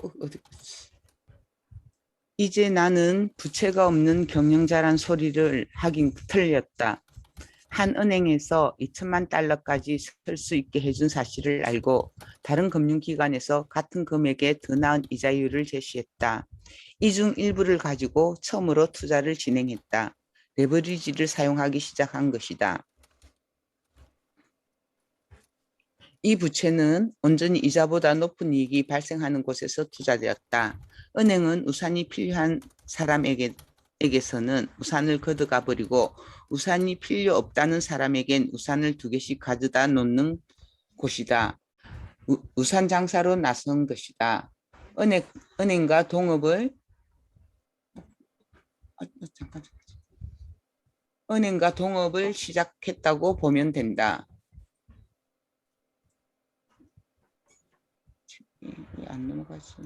어디 이제 나는 부채가 없는 경영자란 소리를 하긴 틀렸다. 한 은행에서 2천만 달러까지 쓸 수 있게 해준 사실을 알고 다른 금융기관에서 같은 금액의 더 나은 이자율을 제시했다. 이 중 일부를 가지고 처음으로 투자를 진행했다. 레버리지를 사용하기 시작한 것이다. 이 부채는 온전히 이자보다 높은 이익이 발생하는 곳에서 투자되었다. 은행은 우산이 필요한 사람에게서는 우산을 걷어가 버리고 우산이 필요 없다는 사람에겐 우산을 2개씩 가져다 놓는 곳이다. 우산 장사로 나선 것이다. 은행과 동업을 은행과 동업을 시작했다고 보면 된다. 안 넘어갔어.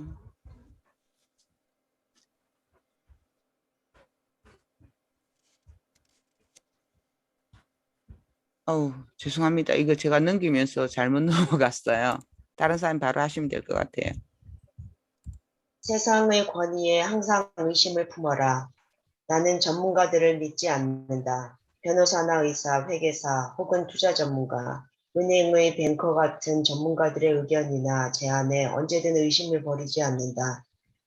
죄송합니다. 이거 제가 넘기면서 잘못 넘어갔어요. 다른 사람 바로 하시면 될 것 같아요. 세상의 권위에 항상 의심을 품어라. 나는 전문가들을 믿지 않는다. 변호사나 의사, 회계사 혹은 투자 전문가, 은행의 뱅커 같은 전문가들의 의견이나 제안에 언제든 의심을 버리지 않는다.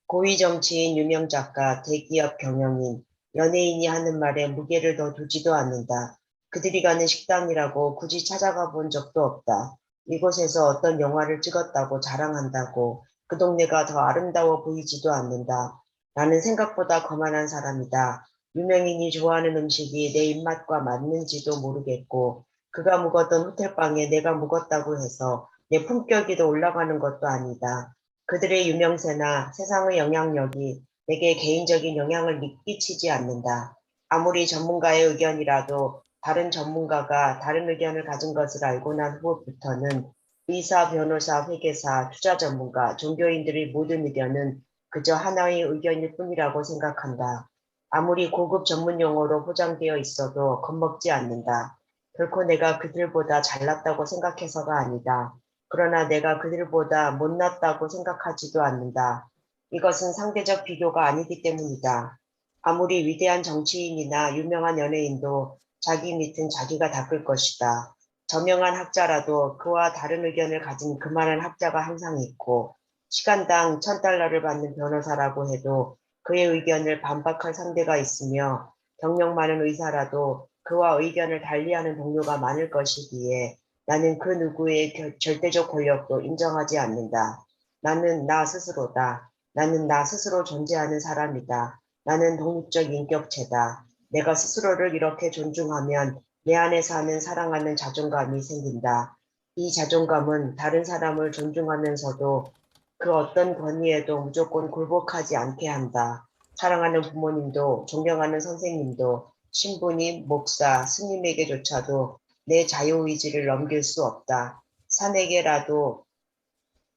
고위 정치인, 유명 작가, 대기업 경영인, 연예인이 하는 말에 무게를 더 두지도 않는다. 그들이 가는 식당이라고 굳이 찾아가 본 적도 없다. 이곳에서 어떤 영화를 찍었다고 자랑한다고 그 동네가 더 아름다워 보이지도 않는다. 나는 생각보다 거만한 사람이다. 유명인이 좋아하는 음식이 내 입맛과 맞는지도 모르겠고 그가 묵었던 호텔방에 내가 묵었다고 해서 내 품격이 더 올라가는 것도 아니다. 그들의 유명세나 세상의 영향력이 내게 개인적인 영향을 끼치지 않는다. 아무리 전문가의 의견이라도 다른 전문가가 다른 의견을 가진 것을 알고 난 후부터는 의사, 변호사, 회계사, 투자 전문가, 종교인들의 모든 의견은 그저 하나의 의견일 뿐이라고 생각한다. 아무리 고급 전문 용어로 포장되어 있어도 겁먹지 않는다. 결코 내가 그들보다 잘났다고 생각해서가 아니다. 그러나 내가 그들보다 못났다고 생각하지도 않는다. 이것은 상대적 비교가 아니기 때문이다. 아무리 위대한 정치인이나 유명한 연예인도 자기 밑은 자기가 닦을 것이다. 저명한 학자라도 그와 다른 의견을 가진 그만한 학자가 항상 있고 시간당 1,000달러를 받는 변호사라고 해도 그의 의견을 반박할 상대가 있으며 경력 많은 의사라도 그와 의견을 달리하는 동료가 많을 것이기에 나는 그 누구의 절대적 권력도 인정하지 않는다. 나는 나 스스로다. 나는 나 스스로 존재하는 사람이다. 나는 독립적 인격체다. 내가 스스로를 이렇게 존중하면 내 안에 사는 사랑하는 자존감이 생긴다. 이 자존감은 다른 사람을 존중하면서도 그 어떤 권위에도 무조건 굴복하지 않게 한다. 사랑하는 부모님도 존경하는 선생님도 신부님, 목사, 스님에게조차도 내 자유의지를 넘길 수 없다. 산에게라도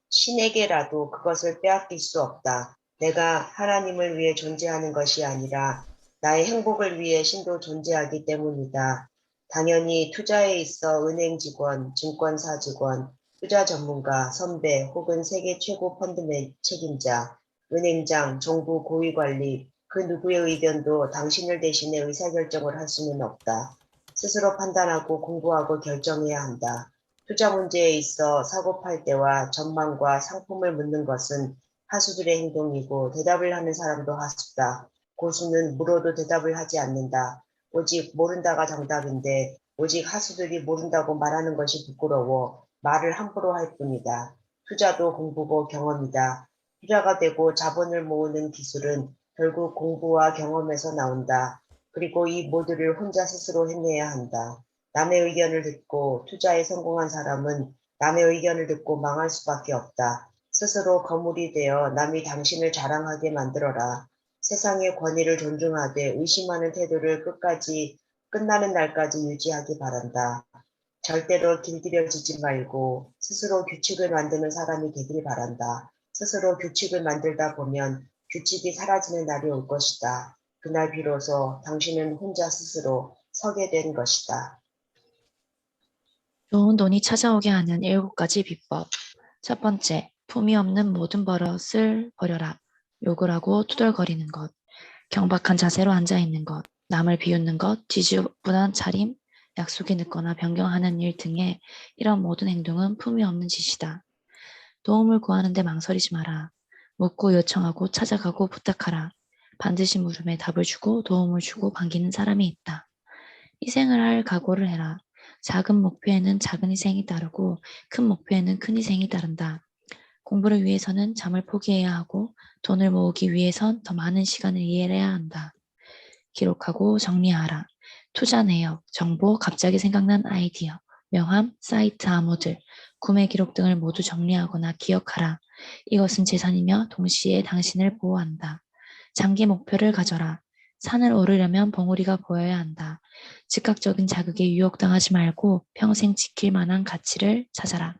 신에게라도 그것을 빼앗길 수 없다. 내가 하나님을 위해 존재하는 것이 아니라 나의 행복을 위해 신도 존재하기 때문이다. 당연히 투자에 있어 은행 직원, 증권사 직원, 투자 전문가, 선배 혹은 세계 최고 펀드 책임자, 은행장, 정부 고위관리, 그 누구의 의견도 당신을 대신해 의사결정을 할 수는 없다. 스스로 판단하고 공부하고 결정해야 한다. 투자 문제에 있어 사고 팔 때와 전망과 상품을 묻는 것은 하수들의 행동이고 대답을 하는 사람도 하수다. 고수는 물어도 대답을 하지 않는다. 오직 모른다가 정답인데 오직 하수들이 모른다고 말하는 것이 부끄러워 말을 함부로 할 뿐이다. 투자도 공부고 경험이다. 투자가 되고 자본을 모으는 기술은 결국 공부와 경험에서 나온다. 그리고 이 모두를 혼자 스스로 해내야 한다. 남의 의견을 듣고 투자에 성공한 사람은 남의 의견을 듣고 망할 수밖에 없다. 스스로 거물이 되어 남이 당신을 자랑하게 만들어라. 세상의 권위를 존중하되 의심하는 태도를 끝나는 날까지 유지하기 바란다. 절대로 길들여지지 말고 스스로 규칙을 만드는 사람이 되길 바란다. 스스로 규칙을 만들다 보면 규칙이 사라지는 날이 올 것이다. 그날 비로소 당신은 혼자 스스로 서게 된 것이다. 좋은 돈이 찾아오게 하는 7가지 비법. 첫 번째, 품위 없는 모든 버릇을 버려라. 욕을 하고 투덜거리는 것, 경박한 자세로 앉아있는 것, 남을 비웃는 것, 지저분한 차림, 약속이 늦거나 변경하는 일 등의 이런 모든 행동은 품위 없는 짓이다. 도움을 구하는데 망설이지 마라. 묻고 요청하고 찾아가고 부탁하라. 반드시 물음에 답을 주고 도움을 주고 반기는 사람이 있다. 희생을 할 각오를 해라. 작은 목표에는 작은 희생이 따르고 큰 목표에는 큰 희생이 따른다. 공부를 위해서는 잠을 포기해야 하고 돈을 모으기 위해선 더 많은 시간을 이해해야 한다. 기록하고 정리하라. 투자 내역, 정보, 갑자기 생각난 아이디어, 명함, 사이트 암호들, 구매 기록 등을 모두 정리하거나 기억하라. 이것은 재산이며 동시에 당신을 보호한다. 장기 목표를 가져라. 산을 오르려면 봉우리가 보여야 한다. 즉각적인 자극에 유혹당하지 말고 평생 지킬 만한 가치를 찾아라.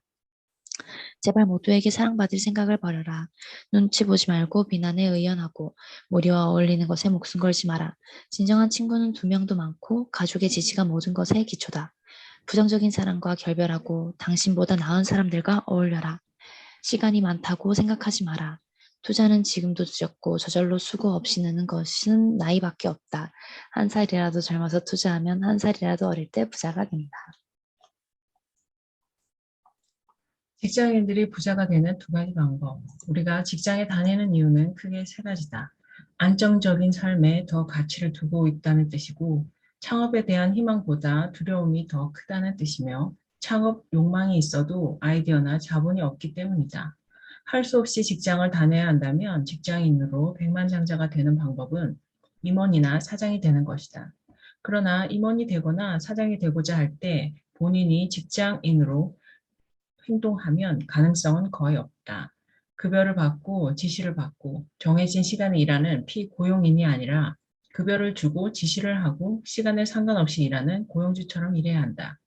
제발 모두에게 사랑받을 생각을 버려라. 눈치 보지 말고 비난에 의연하고 무리와 어울리는 것에 목숨 걸지 마라. 진정한 친구는 2명도 많고 가족의 지지가 모든 것의 기초다. 부정적인 사람과 결별하고 당신보다 나은 사람들과 어울려라. 시간이 많다고 생각하지 마라. 투자는 지금도 늦었고 저절로 수고 없이 느는 것은 나이밖에 없다. 1살이라도 젊어서 투자하면 1살이라도 어릴 때 부자가 된다. 직장인들이 부자가 되는 2가지 방법. 우리가 직장에 다니는 이유는 크게 3가지다. 안정적인 삶에 더 가치를 두고 있다는 뜻이고, 창업에 대한 희망보다 두려움이 더 크다는 뜻이며, 창업 욕망이 있어도 아이디어나 자본이 없기 때문이다. 할 수 없이 직장을 다녀야 한다면 직장인으로 백만장자가 되는 방법은 임원이나 사장이 되는 것이다. 그러나 임원이 되거나 사장이 되고자 할 때 본인이 직장인으로 행동하면 가능성은 거의 없다. 급여를 받고 지시를 받고 정해진 시간에 일하는 피고용인이 아니라 급여를 주고 지시를 하고 시간에 상관없이 일하는 고용주처럼 일해야 한다.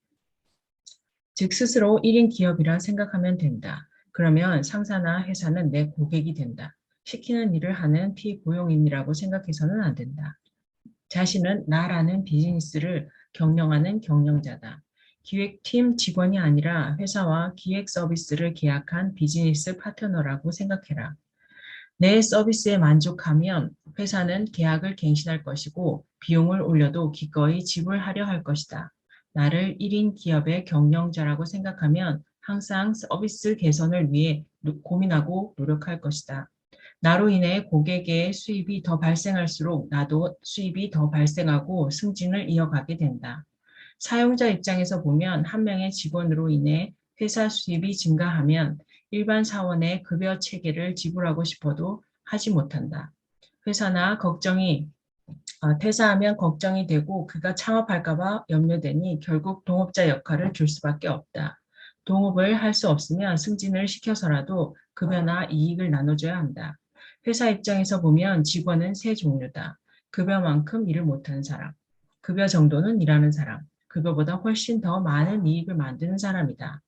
즉 스스로 1인 기업이라 생각하면 된다. 그러면 상사나 회사는 내 고객이 된다. 시키는 일을 하는 피고용인이라고 생각해서는 안 된다. 자신은 나라는 비즈니스를 경영하는 경영자다. 기획팀 직원이 아니라 회사와 기획 서비스를 계약한 비즈니스 파트너라고 생각해라. 내 서비스에 만족하면 회사는 계약을 갱신할 것이고 비용을 올려도 기꺼이 지불하려 할 것이다. 나를 1인 기업의 경영자라고 생각하면 항상 서비스 개선을 위해 고민하고 노력할 것이다. 나로 인해 고객의 수입이 더 발생할수록 나도 수입이 더 발생하고 승진을 이어가게 된다. 사용자 입장에서 보면 한 명의 직원으로 인해 회사 수입이 증가하면 일반 사원의 급여 체계를 지불하고 싶어도 하지 못한다. 퇴사하면 걱정이 되고 그가 창업할까봐 염려되니 결국 동업자 역할을 줄 수밖에 없다. 동업을 할 수 없으면 승진을 시켜서라도 급여나 이익을 나눠줘야 한다. 회사 입장에서 보면 직원은 3종류다. 급여만큼 일을 못하는 사람, 급여 정도는 일하는 사람, 급여보다 훨씬 더 많은 이익을 만드는 사람이다.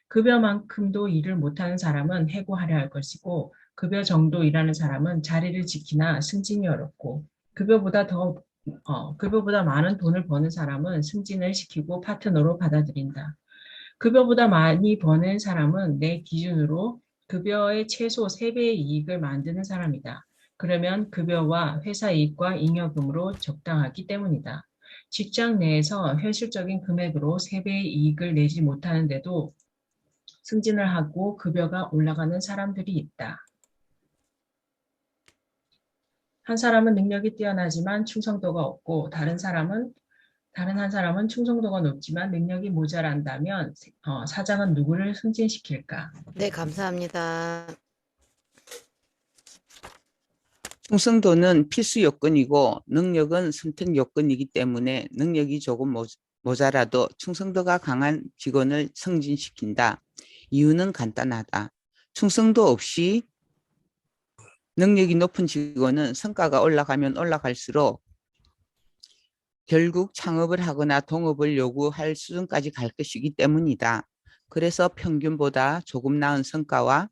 급여만큼도 일을 못하는 사람은 해고하려 할 것이고 급여 정도 일하는 사람은 자리를 지키나 승진이 어렵고 급여보다 많은 돈을 버는 사람은 승진을 시키고 파트너로 받아들인다. 급여보다 많이 버는 사람은 내 기준으로 급여의 최소 3배의 이익을 만드는 사람이다. 그러면 급여와 회사 이익과 잉여금으로 적당하기 때문이다. 직장 내에서 현실적인 금액으로 3배의 이익을 내지 못하는데도 승진을 하고 급여가 올라가는 사람들이 있다. 한 사람은 능력이 뛰어나지만 충성도가 없고 다른 한 사람은 충성도가 높지만 능력이 모자란다면 사장은 누구를 승진시킬까? 네, 감사합니다. 충성도는 필수 요건이고 능력은 선택 요건이기 때문에 능력이 조금 모자라도 충성도가 강한 직원을 승진시킨다. 이유는 간단하다. 충성도 없이 능력이 높은 직원은 성과가 올라가면 올라갈수록 결국 창업을 하거나 동업을 요구할 수준까지 갈 것이기 때문이다. 그래서 평균보다 조금 나은 성과와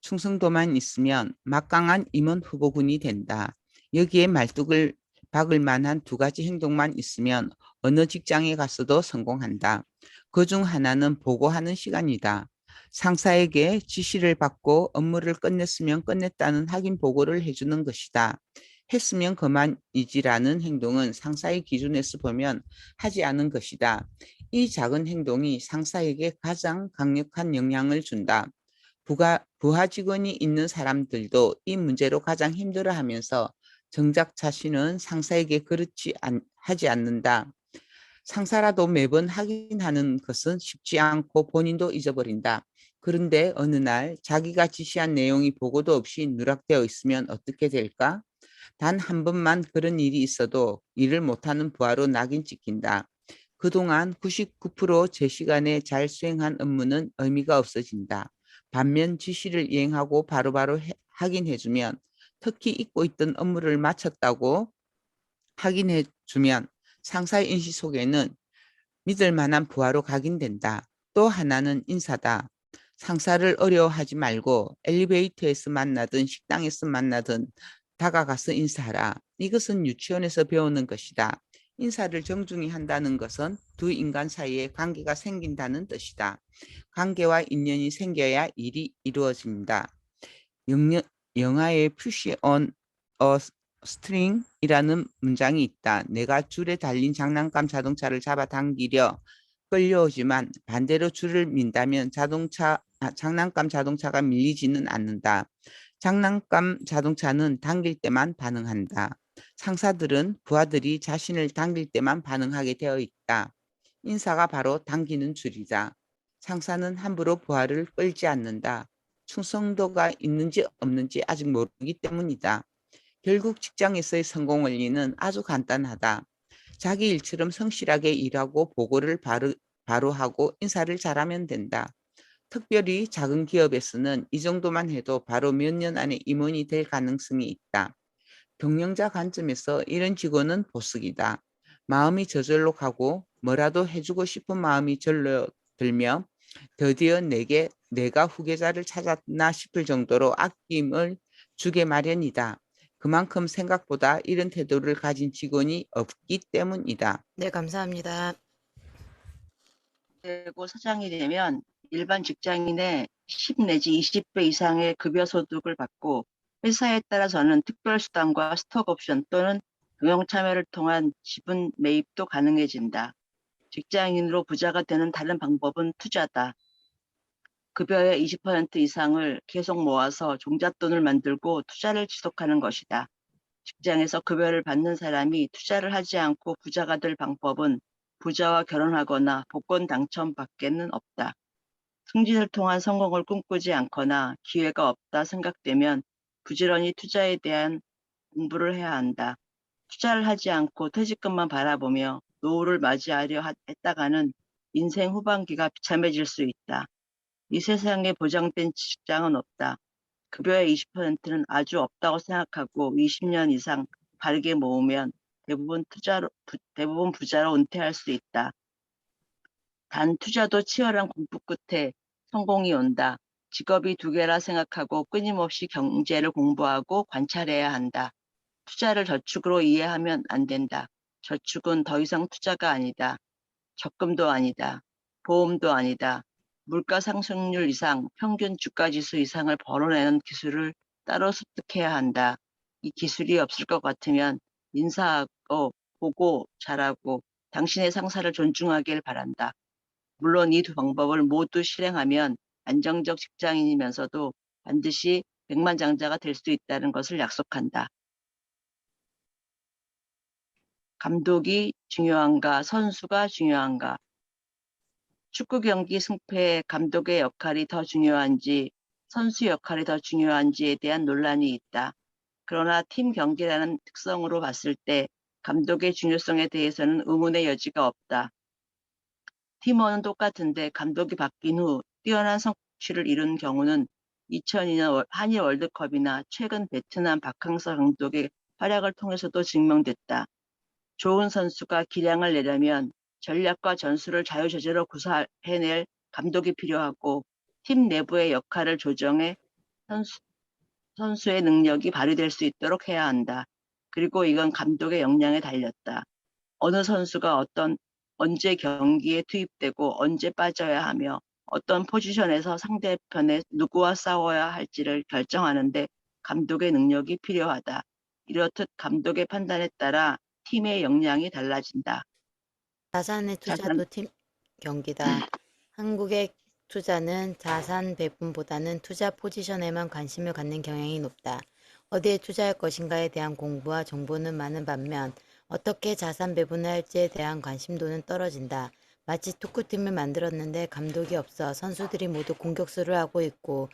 충성도만 있으면 막강한 임원 후보군이 된다. 여기에 말뚝을 박을 만한 2가지 행동만 있으면 어느 직장에 가서도 성공한다. 그중 하나는 보고하는 시간이다. 상사에게 지시를 받고 업무를 끝냈으면 끝냈다는 확인 보고를 해주는 것이다. 했으면 그만이지라는 행동은 상사의 기준에서 보면 하지 않은 것이다. 이 작은 행동이 상사에게 가장 강력한 영향을 준다. 부하 직원이 있는 사람들도 이 문제로 가장 힘들어하면서 정작 자신은 상사에게 하지 않는다. 상사라도 매번 확인하는 것은 쉽지 않고 본인도 잊어버린다. 그런데 어느 날 자기가 지시한 내용이 보고도 없이 누락되어 있으면 어떻게 될까? 단 한 번만 그런 일이 있어도 일을 못하는 부하로 낙인 찍힌다. 그동안 99% 제 시간에 잘 수행한 업무는 의미가 없어진다. 반면 지시를 이행하고 바로바로 확인해주면, 특히 잊고 있던 업무를 마쳤다고 확인해주면 상사의 인식 속에는 믿을 만한 부하로 각인된다. 또 하나는 인사다. 상사를 어려워하지 말고 엘리베이터에서 만나든 식당에서 만나든 다가가서 인사하라. 이것은 유치원에서 배우는 것이다. 인사를 정중히 한다는 것은 두 인간 사이에 관계가 생긴다는 뜻이다. 관계와 인연이 생겨야 일이 이루어집니다. 영화에 push on a string이라는 문장이 있다. 내가 줄에 달린 장난감 자동차를 잡아당기려 끌려오지만 반대로 줄을 민다면 장난감 자동차가 밀리지는 않는다. 장난감 자동차는 당길 때만 반응한다. 상사들은 부하들이 자신을 당길 때만 반응하게 되어 있다. 인사가 바로 당기는 줄이다. 상사는 함부로 부하를 끌지 않는다. 충성도가 있는지 없는지 아직 모르기 때문이다. 결국 직장에서의 성공 원리는 아주 간단하다. 자기 일처럼 성실하게 일하고 보고를 바로 하고 인사를 잘하면 된다. 특별히 작은 기업에서는 이 정도만 해도 바로 몇 년 안에 임원이 될 가능성이 있다. 경영자 관점에서 이런 직원은 보석이다. 마음이 저절로 가고 뭐라도 해주고 싶은 마음이 절로 들며 드디어 내가 후계자를 찾았나 싶을 정도로 아낌을 주게 마련이다. 그만큼 생각보다 이런 태도를 가진 직원이 없기 때문이다. 네, 감사합니다. 되고 사장이 되면 일반 직장인의 10 내지 20배 이상의 급여 소득을 받고 회사에 따라서는 특별수당과 스톡옵션 또는 경영 참여를 통한 지분 매입도 가능해진다. 직장인으로 부자가 되는 다른 방법은 투자다. 급여의 20% 이상을 계속 모아서 종잣돈을 만들고 투자를 지속하는 것이다. 직장에서 급여를 받는 사람이 투자를 하지 않고 부자가 될 방법은 부자와 결혼하거나 복권 당첨밖에는 없다. 승진을 통한 성공을 꿈꾸지 않거나 기회가 없다 생각되면 부지런히 투자에 대한 공부를 해야 한다. 투자를 하지 않고 퇴직금만 바라보며 노후를 맞이하려 했다가는 인생 후반기가 비참해질 수 있다. 이 세상에 보장된 직장은 없다. 급여의 20%는 아주 없다고 생각하고 20년 이상 바르게 모으면 대부분 부자로 은퇴할 수 있다. 단 투자도 치열한 공부 끝에 성공이 온다. 직업이 두 개라 생각하고 끊임없이 경제를 공부하고 관찰해야 한다. 투자를 저축으로 이해하면 안 된다. 저축은 더 이상 투자가 아니다. 적금도 아니다. 보험도 아니다. 물가 상승률 이상, 평균 주가지수 이상을 벌어내는 기술을 따로 습득해야 한다. 이 기술이 없을 것 같으면 인사하고 보고 잘하고 당신의 상사를 존중하길 바란다. 물론 이 두 방법을 모두 실행하면 안정적 직장인이면서도 반드시 백만장자가 될 수 있다는 것을 약속한다. 감독이 중요한가, 선수가 중요한가? 축구 경기 승패에 감독의 역할이 더 중요한지, 선수 역할이 더 중요한지에 대한 논란이 있다. 그러나 팀 경기라는 특성으로 봤을 때 감독의 중요성에 대해서는 의문의 여지가 없다. 팀원은 똑같은데 감독이 바뀐 후 뛰어난 성취를 이룬 경우는 2002년 한일 월드컵이나 최근 베트남 박항서 감독의 활약을 통해서도 증명됐다. 좋은 선수가 기량을 내려면 전략과 전술을 자유자재로 구사해낼 감독이 필요하고 팀 내부의 역할을 조정해 선수의 능력이 발휘될 수 있도록 해야 한다. 그리고 이건 감독의 역량에 달렸다. 어느 선수가 언제 경기에 투입되고 언제 빠져야 하며 어떤 포지션에서 상대편에 누구와 싸워야 할지를 결정하는데 감독의 능력이 필요하다. 이렇듯 감독의 판단에 따라 팀의 역량이 달라진다. 자산의 자산, 투자도 팀 경기다. 한국의 투자는 자산 배분보다는 투자 포지션에만 관심을 갖는 경향이 높다. 어디에 투자할 것인가에 대한 공부와 정보는 많은 반면 어떻게 자산 배분을 할지에 대한 관심도는 떨어진다. 마치 축구팀을 만들었는데 감독이 없어 선수들이 모두 공격수를 하고 있고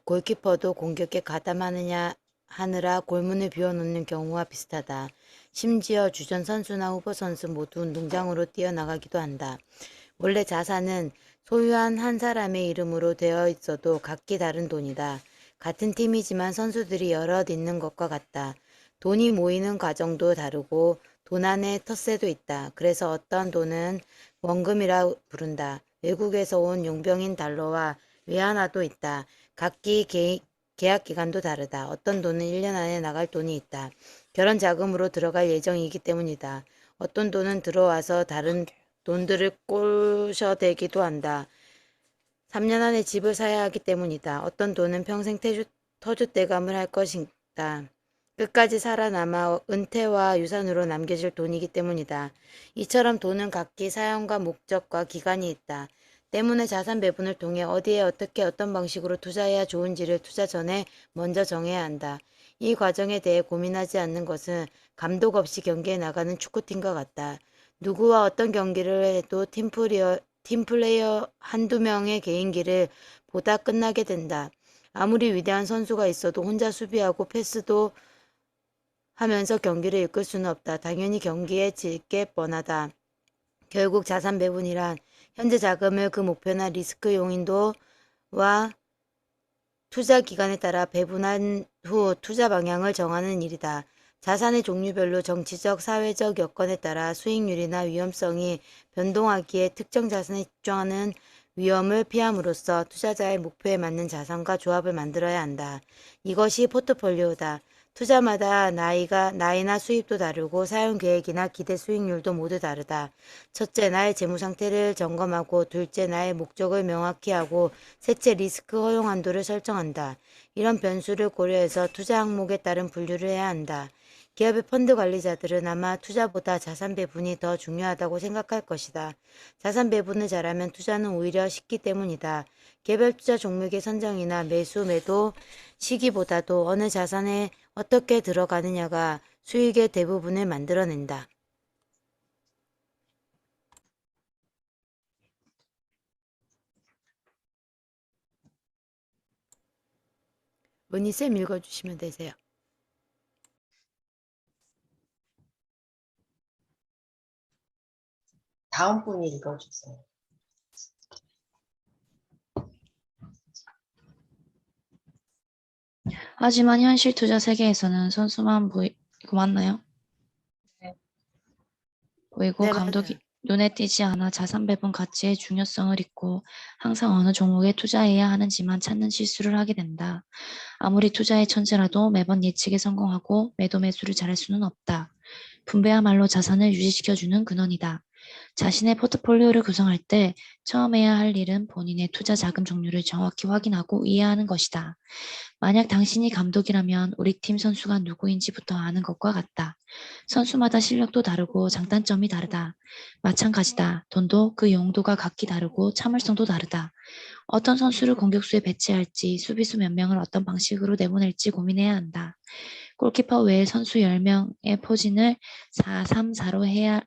골키퍼도 공격에 가담하느냐 하느라 골문을 비워놓는 경우와 비슷하다. 심지어 주전 선수나 후보 선수 모두 운동장으로 뛰어나가기도 한다. 원래 자산은 소유한 한 사람의 이름으로 되어 있어도 각기 다른 돈이다. 같은 팀이지만 선수들이 여럿 있는 것과 같다. 돈이 모이는 과정도 다르고 돈 안에 텃세도 있다. 그래서 어떤 돈은 원금이라 부른다. 외국에서 온 용병인 달러와 외환화도 있다. 각기 계약 기간도 다르다. 어떤 돈은 1년 안에 나갈 돈이 있다. 결혼 자금으로 들어갈 예정이기 때문이다. 어떤 돈은 들어와서 다른 돈들을 꼬셔대기도 한다. 3년 안에 집을 사야 하기 때문이다. 어떤 돈은 평생 터줏대감을 할 것이다. 끝까지 살아남아 은퇴와 유산으로 남겨질 돈이기 때문이다. 이처럼 돈은 각기 사용과 목적과 기간이 있다. 때문에 자산 배분을 통해 어디에 어떻게 어떤 방식으로 투자해야 좋은지를 투자 전에 먼저 정해야 한다. 이 과정에 대해 고민하지 않는 것은 감독 없이 경기에 나가는 축구팀과 같다. 누구와 어떤 경기를 해도 팀플레이어 한두 명의 개인기를 보다 끝나게 된다. 아무리 위대한 선수가 있어도 혼자 수비하고 패스도 하면서 경기를 이끌 수는 없다. 당연히 경기에 질게 뻔하다. 결국 자산 배분이란 현재 자금을 그 목표나 리스크 용인도와 투자 기간에 따라 배분한 후 투자 방향을 정하는 일이다. 자산의 종류별로 정치적, 사회적 여건에 따라 수익률이나 위험성이 변동하기에 특정 자산에 집중하는 위험을 피함으로써 투자자의 목표에 맞는 자산과 조합을 만들어야 한다. 이것이 포트폴리오다. 투자마다 나이나 수입도 다르고 사용 계획이나 기대 수익률도 모두 다르다. 첫째, 나의 재무 상태를 점검하고 둘째, 나의 목적을 명확히 하고 셋째, 리스크 허용 한도를 설정한다. 이런 변수를 고려해서 투자 항목에 따른 분류를 해야 한다. 기업의 펀드 관리자들은 아마 투자보다 자산 배분이 더 중요하다고 생각할 것이다. 자산 배분을 잘하면 투자는 오히려 쉽기 때문이다. 개별 투자 종목의 선정이나 매수, 매도 시기보다도 어느 자산에 어떻게 들어가느냐가 수익의 대부분을 만들어낸다. 은희쌤 읽어주시면 되세요. 다음 분이 읽어주세요. 하지만 현실 투자 세계에서는 선수만 보이고 맞나요? 네. 보이고 네, 감독이 맞아요. 눈에 띄지 않아 자산 배분 가치의 중요성을 잊고 항상 어느 종목에 투자해야 하는지만 찾는 실수를 하게 된다. 아무리 투자의 천재라도 매번 예측에 성공하고 매도 매수를 잘할 수는 없다. 분배야말로 자산을 유지시켜주는 근원이다. 자신의 포트폴리오를 구성할 때 처음 해야 할 일은 본인의 투자 자금 종류를 정확히 확인하고 이해하는 것이다. 만약 당신이 감독이라면 우리 팀 선수가 누구인지부터 아는 것과 같다. 선수마다 실력도 다르고 장단점이 다르다. 마찬가지다. 돈도 그 용도가 각기 다르고 참을성도 다르다. 어떤 선수를 공격수에 배치할지, 수비수 몇 명을 어떤 방식으로 내보낼지 고민해야 한다. 골키퍼 외에 선수 10명의 포진을 4-3-4로 해야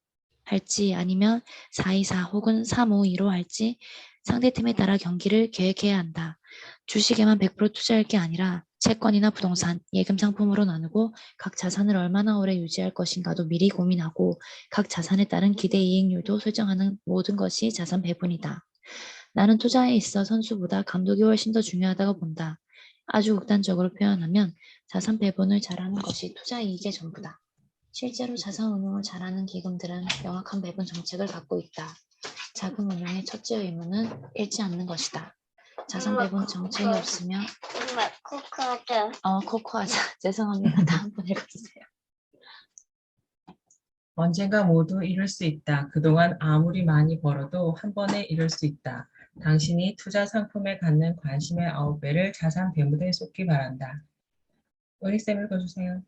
할지 아니면 4-2-4 혹은 3-5-2로 할지 상대팀에 따라 경기를 계획해야 한다. 주식에만 100% 투자할 게 아니라 채권이나 부동산, 예금 상품으로 나누고 각 자산을 얼마나 오래 유지할 것인가도 미리 고민하고 각 자산에 따른 기대 이익률도 설정하는 모든 것이 자산 배분이다. 나는 투자에 있어 선수보다 감독이 훨씬 더 중요하다고 본다. 아주 극단적으로 표현하면 자산 배분을 잘하는 것이 투자 이익의 전부다. 실제로 자산 운용을 잘하는 기금들은 명확한 배분 정책을 갖고 있다. 자금 운용의 첫째 의무는 잃지 않는 것이다. 자산 배분 정책이 없으면 코코하자. 죄송합니다. 다음 분 읽어주세요. 언젠가 모두 잃을 수 있다. 그동안 아무리 많이 벌어도 한 번에 잃을 수 있다. 당신이 투자 상품에 갖는 관심의 9배를 자산 배분에 쏟기 바란다. 은희쌤 읽어주세요.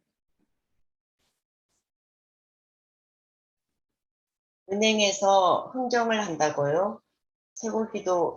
은행에서 흥정을 한다고요? 소고기로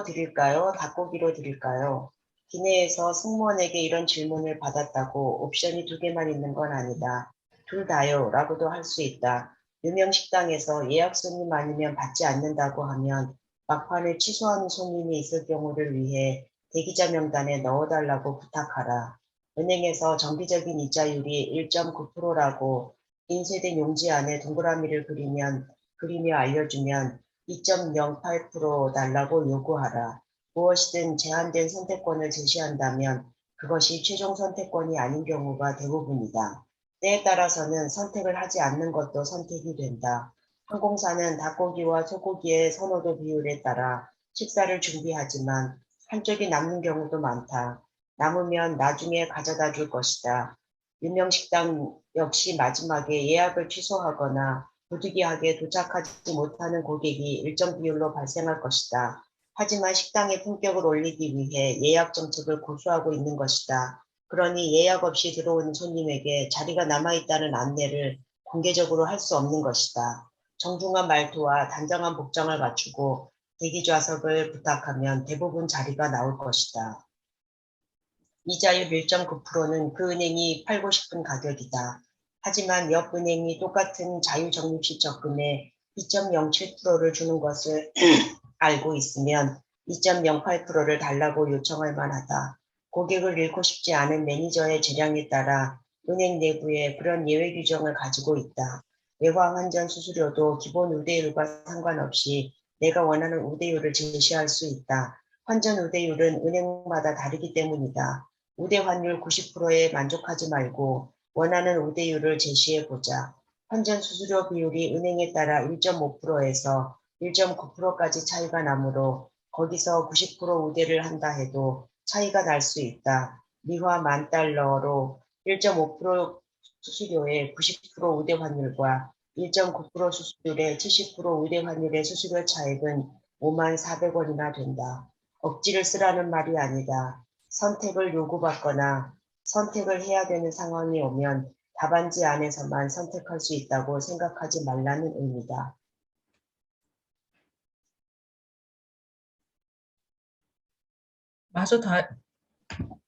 드릴까요? 닭고기로 드릴까요? 기내에서 승무원에게 이런 질문을 받았다고 옵션이 2개만 있는 건 아니다. 둘 다요 라고도 할 수 있다. 유명 식당에서 예약 손님 아니면 받지 않는다고 하면 막판에 취소하는 손님이 있을 경우를 위해 대기자 명단에 넣어달라고 부탁하라. 은행에서 정기적인 이자율이 1.9%라고 인쇄된 용지 안에 동그라미를 그리며 알려주면 2.08% 달라고 요구하라. 무엇이든 제한된 선택권을 제시한다면 그것이 최종 선택권이 아닌 경우가 대부분이다. 때에 따라서는 선택을 하지 않는 것도 선택이 된다. 항공사는 닭고기와 소고기의 선호도 비율에 따라 식사를 준비하지만 한쪽이 남는 경우도 많다. 남으면 나중에 가져다 줄 것이다. 유명 식당 역시 마지막에 예약을 취소하거나 부득이하게 도착하지 못하는 고객이 일정 비율로 발생할 것이다. 하지만 식당의 품격을 올리기 위해 예약 정책을 고수하고 있는 것이다. 그러니 예약 없이 들어오는 손님에게 자리가 남아있다는 안내를 공개적으로 할 수 없는 것이다. 정중한 말투와 단정한 복장을 갖추고 대기 좌석을 부탁하면 대부분 자리가 나올 것이다. 이자율 1.9%는 그 은행이 팔고 싶은 가격이다. 하지만 옆 은행이 똑같은 자유적립식 적금에 2.07%를 주는 것을 알고 있으면 2.08%를 달라고 요청할 만하다. 고객을 잃고 싶지 않은 매니저의 재량에 따라 은행 내부에 그런 예외 규정을 가지고 있다. 외화 환전 수수료도 기본 우대율과 상관없이 내가 원하는 우대율을 제시할 수 있다. 환전 우대율은 은행마다 다르기 때문이다. 우대 환율 90%에 만족하지 말고 원하는 우대율을 제시해보자. 환전 수수료 비율이 은행에 따라 1.5%에서 1.9%까지 차이가 나므로 거기서 90% 우대를 한다 해도 차이가 날 수 있다. 미화 $10,000로 1.5% 수수료의 90% 우대 환율과 1.9% 수수료의 70% 우대 환율의 수수료 차액은 54,000원이나 된다. 억지를 쓰라는 말이 아니다. 선택을 요구받거나 선택을 해야 되는 상황이 오면 답안지 안에서만 선택할 수 있다고 생각하지 말라는 의미다.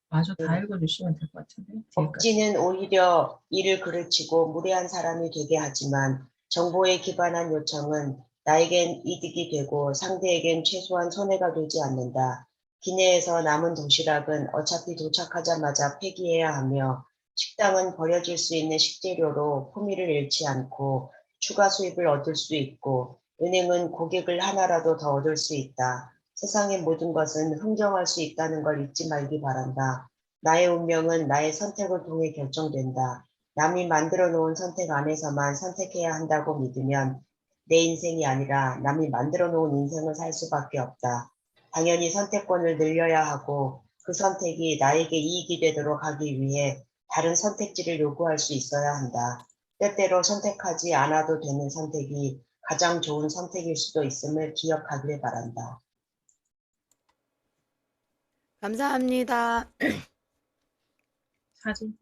마저 다 읽어주시면 될 것 같은데. 뒤에까지. 억지는 오히려 이를 그르치고 무례한 사람이 되게 하지만 정보에 기반한 요청은 나에겐 이득이 되고 상대에겐 최소한 손해가 되지 않는다. 기내에서 남은 도시락은 어차피 도착하자마자 폐기해야 하며 식당은 버려질 수 있는 식재료로 품위를 잃지 않고 추가 수입을 얻을 수 있고 은행은 고객을 하나라도 더 얻을 수 있다. 세상의 모든 것은 흥정할 수 있다는 걸 잊지 말기 바란다. 나의 운명은 나의 선택을 통해 결정된다. 남이 만들어 놓은 선택 안에서만 선택해야 한다고 믿으면 내 인생이 아니라 남이 만들어 놓은 인생을 살 수밖에 없다. 당연히 선택권을 늘려야 하고 그 선택이 나에게 이익이 되도록 하기 위해 다른 선택지를 요구할 수 있어야 한다. 때때로 선택하지 않아도 되는 선택이 가장 좋은 선택일 수도 있음을 기억하길 바란다. 감사합니다. 사진.